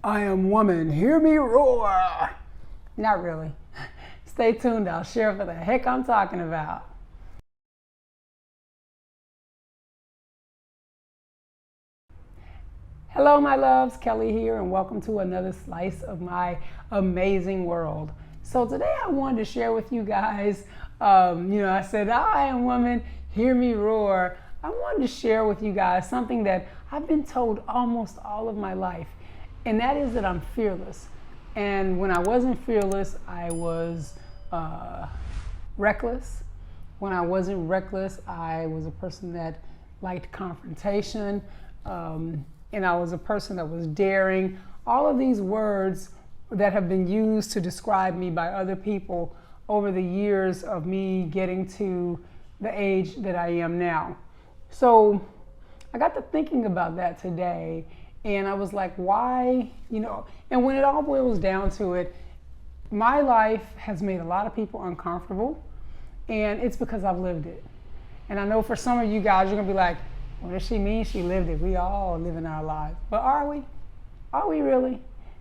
I am woman, hear me roar. Not really. Stay tuned, I'll share what the heck I'm talking about. Hello, my loves, Kelly here, and welcome to another slice of my amazing world. So today I wanted to share with you guys, I said, I am woman, hear me roar. I wanted to share with you guys something that I've been told almost all of my life, and that is that I'm fearless. And when I wasn't fearless, I was reckless. When I wasn't reckless, I was a person that liked confrontation. And I was a person that was daring. All of these words that have been used to describe me by other people over the years of me getting to the age that I am now. So I got to thinking about that today, and I was like, why, and when it all boils down to it, my life has made a lot of people uncomfortable, and it's because I've lived it. And I know for some of you guys, you're gonna be like, what does she mean? She lived it. We all live in our lives. But are we? Are we really?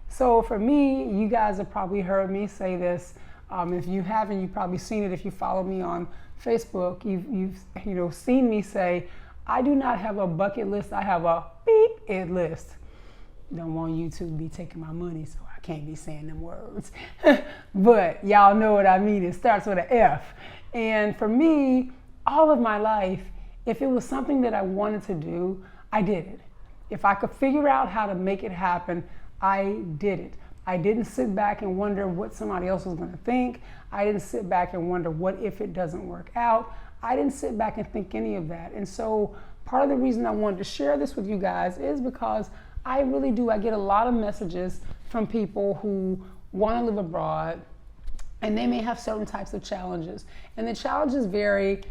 So for me, you guys have probably heard me say this. If you haven't, you've probably seen it. If you follow me on Facebook, you've seen me say, I do not have a bucket list. I have a beep it list. Don't want you to be taking my money, so I can't be saying them words. But y'all know what I mean. It starts with an F. And for me, all of my life, if it was something that I wanted to do, I did it. If I could figure out how to make it happen, I did it. I didn't sit back and wonder what somebody else was going to think. I didn't sit back and wonder what if it doesn't work out. I didn't sit back and think any of that. And so part of the reason I wanted to share this with you guys is because I really do. I get a lot of messages from people who want to live abroad, and they may have certain types of challenges. And the challenges vary,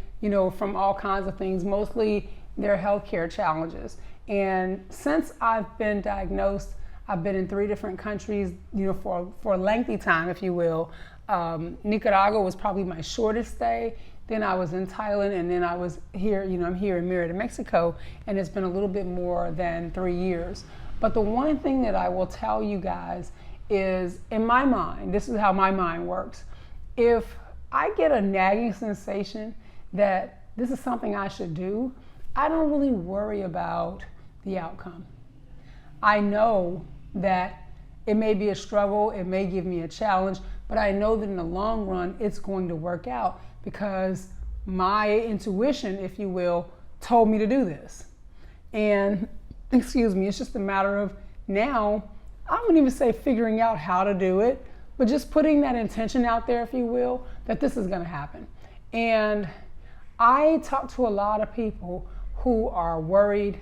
from all kinds of things. Mostly they're healthcare challenges. And since I've been diagnosed, I've been in 3 different countries, for a lengthy time, if you will. Nicaragua was probably my shortest stay. Then I was in Thailand, and then I was here, I'm here in Merida, Mexico, and it's been a little bit more than 3 years. But the one thing that I will tell you guys is, in my mind, this is how my mind works. If I get a nagging sensation that this is something I should do, I don't really worry about the outcome. I know that it may be a struggle, it may give me a challenge, but I know that in the long run, it's going to work out because my intuition, if you will, told me to do this. And, it's just a matter of now, I wouldn't even say figuring out how to do it, but just putting that intention out there, if you will, that this is gonna happen. And I talk to a lot of people who are worried,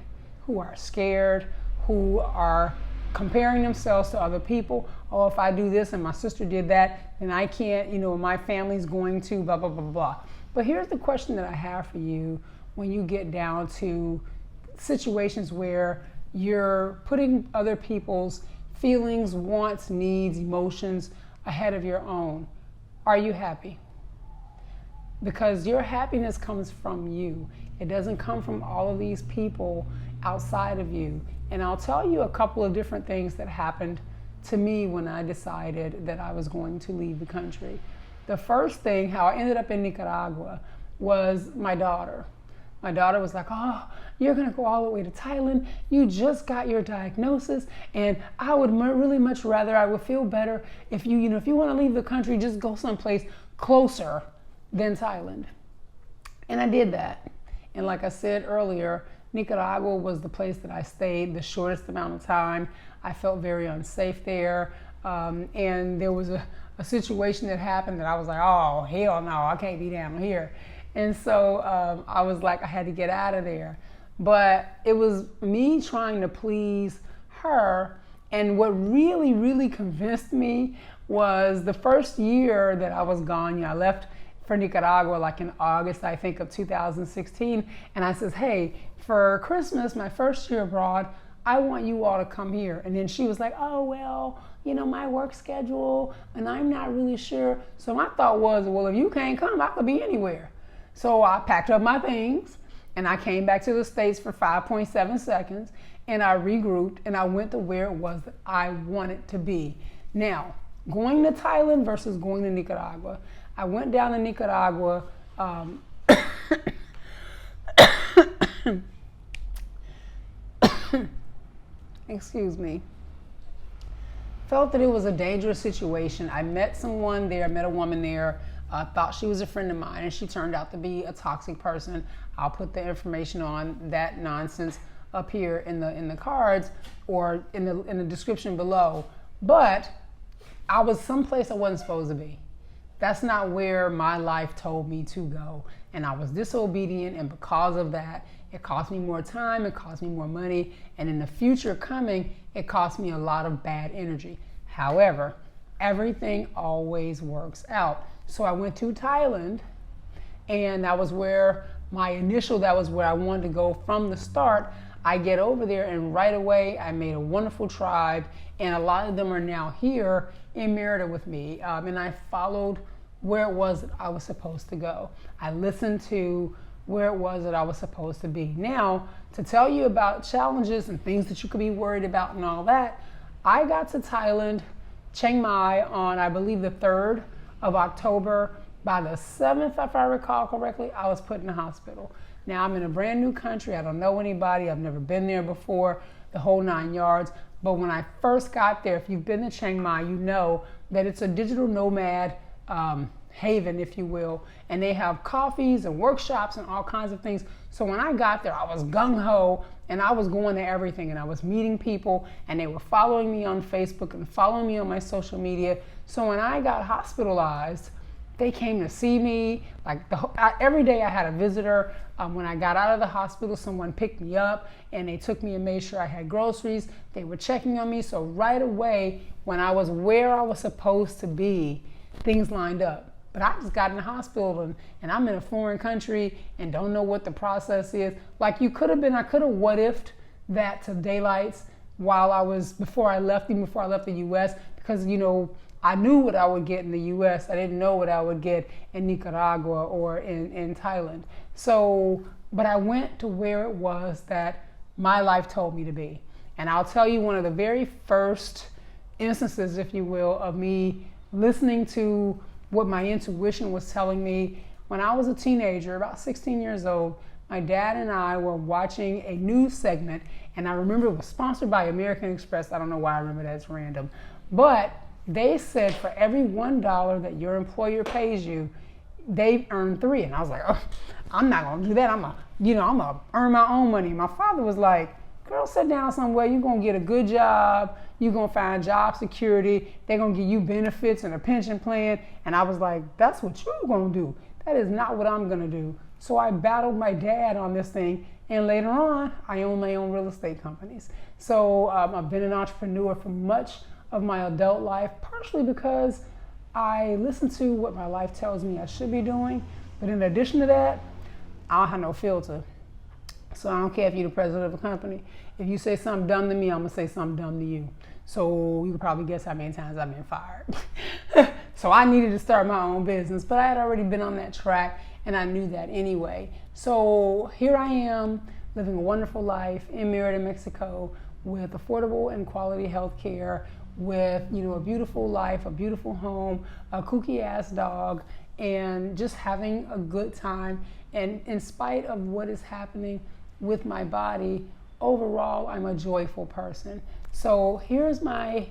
who are scared, who are comparing themselves to other people. Oh, if I do this and my sister did that, then I can't, my family's going to blah, blah, blah, blah. But here's the question that I have for you when you get down to situations where you're putting other people's feelings, wants, needs, emotions ahead of your own. Are you happy? Because your happiness comes from you. It doesn't come from all of these people outside of you. And I'll tell you a couple of different things that happened to me when I decided that I was going to leave the country. The first thing, how I ended up in Nicaragua, was my daughter. My daughter was like, oh, you're gonna go all the way to Thailand. You just got your diagnosis, and I would really much rather, I would feel better if if you wanna leave the country, just go someplace closer than Thailand. And I did that. And like I said earlier, Nicaragua was the place that I stayed the shortest amount of time. I felt very unsafe there. And there was a situation that happened that I was like, oh, hell no, I can't be down here. And so I was like, I had to get out of there. But it was me trying to please her. And what really, really convinced me was the first year that I was gone. I left for Nicaragua like in August, I think, of 2016. And I says, hey, for Christmas, my first year abroad, I want you all to come here. And then she was like, oh, well, my work schedule, and I'm not really sure. So my thought was, well, if you can't come, I could be anywhere. So I packed up my things And I came back to the States for 5.7 seconds, and I regrouped, and I went to where it was that I wanted to be. Now, going to Thailand versus going to Nicaragua. I went down to Nicaragua. Excuse me. Felt that it was a dangerous situation. I met someone there, met a woman there, thought she was a friend of mine, and she turned out to be a toxic person. I'll put the information on that nonsense up here in the cards or in the description below. But I was someplace I wasn't supposed to be. That's not where my life told me to go. And I was disobedient, and because of that, it cost me more time, it cost me more money, and in the future coming, it cost me a lot of bad energy. However, everything always works out. So I went to Thailand, and that was where that was where I wanted to go from the start. I get over there, and right away, I made a wonderful tribe, and a lot of them are now here in Merida with me, and I followed where it was that I was supposed to go. I listened to where it was that I was supposed to be. Now, to tell you about challenges and things that you could be worried about and all that, I got to Thailand, Chiang Mai, on, I believe, the 3rd of October. By the 7th, if I recall correctly, I was put in the hospital. Now, I'm in a brand new country. I don't know anybody. I've never been there before, the whole 9 yards. But when I first got there, if you've been to Chiang Mai, you know that it's a digital nomad haven, if you will, and they have coffees and workshops and all kinds of things. So when I got there, I was gung-ho, and I was going to everything, and I was meeting people, and they were following me on Facebook and following me on my social media. So when I got hospitalized, they came to see me. Every day I had a visitor. When I got out of the hospital, someone picked me up, and they took me and made sure I had groceries. They were checking on me. So right away, when I was where I was supposed to be, things lined up. But I just got in the hospital, and I'm in a foreign country and don't know what the process is. Like I could have what if'd that to daylights before I left the US, because, I knew what I would get in the US. I didn't know what I would get in Nicaragua or in Thailand. So, but I went to where it was that my life told me to be. And I'll tell you one of the very first instances, if you will, of me listening to what my intuition was telling me. When I was a teenager, about 16 years old, my dad and I were watching a news segment, and I remember it was sponsored by American Express. I don't know why I remember that, it's random. But they said for every $1 that your employer pays you, they earn 3. And I was like, oh, I'm not gonna do that. I'm gonna earn my own money. My father was like, girl, sit down somewhere. You're gonna get a good job. You're gonna find job security. They're gonna give you benefits and a pension plan. And I was like, that's what you're gonna do. That is not what I'm gonna do. So I battled my dad on this thing. And later on, I own my own real estate companies. So I've been an entrepreneur for much of my adult life, partially because I listen to what my life tells me I should be doing. But in addition to that, I don't have no filter. So I don't care if you're the president of a company. If you say something dumb to me, I'm gonna say something dumb to you. So you can probably guess how many times I've been fired. So I needed to start my own business, but I had already been on that track, and I knew that anyway. So here I am, living a wonderful life in Merida, Mexico, with affordable and quality health care, with a beautiful life, a beautiful home, a kooky ass dog, and just having a good time. And in spite of what is happening with my body, overall, I'm a joyful person. So here's my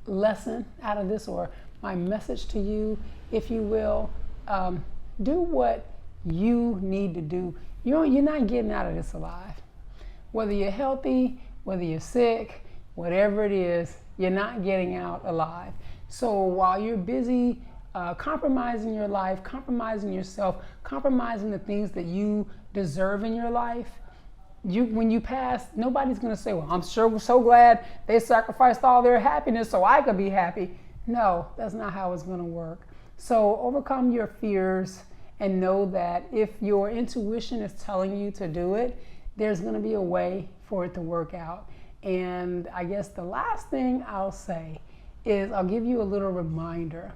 lesson out of this, or my message to you, if you will. Do what you need to do. You're not getting out of this alive. Whether you're healthy, whether you're sick, whatever it is, you're not getting out alive. So while you're busy compromising your life, compromising yourself, compromising the things that you deserve in your life, when you pass, nobody's gonna say, well, I'm sure so glad they sacrificed all their happiness so I could be happy. No, that's not how it's gonna work. So overcome your fears and know that if your intuition is telling you to do it, there's gonna be a way for it to work out. And I guess the last thing I'll say is I'll give you a little reminder.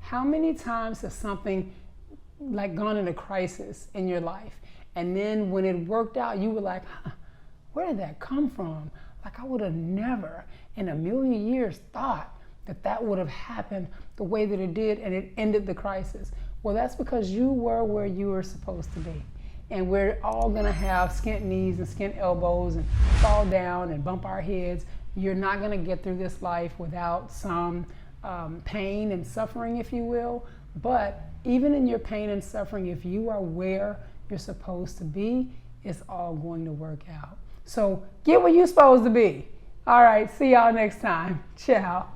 How many times has something like gone into crisis in your life And then when it worked out, you were like, huh, where did that come from? Like, I would have never in a million years thought that that would have happened the way that it did, and it ended the crisis. Well, that's because you were where you were supposed to be. And we're all gonna have skint knees and skint elbows and fall down and bump our heads. You're not gonna get through this life without some pain and suffering, if you will. But even in your pain and suffering, if you are where you're supposed to be, it's all going to work out. So get where you're supposed to be. All right, see y'all next time. Ciao.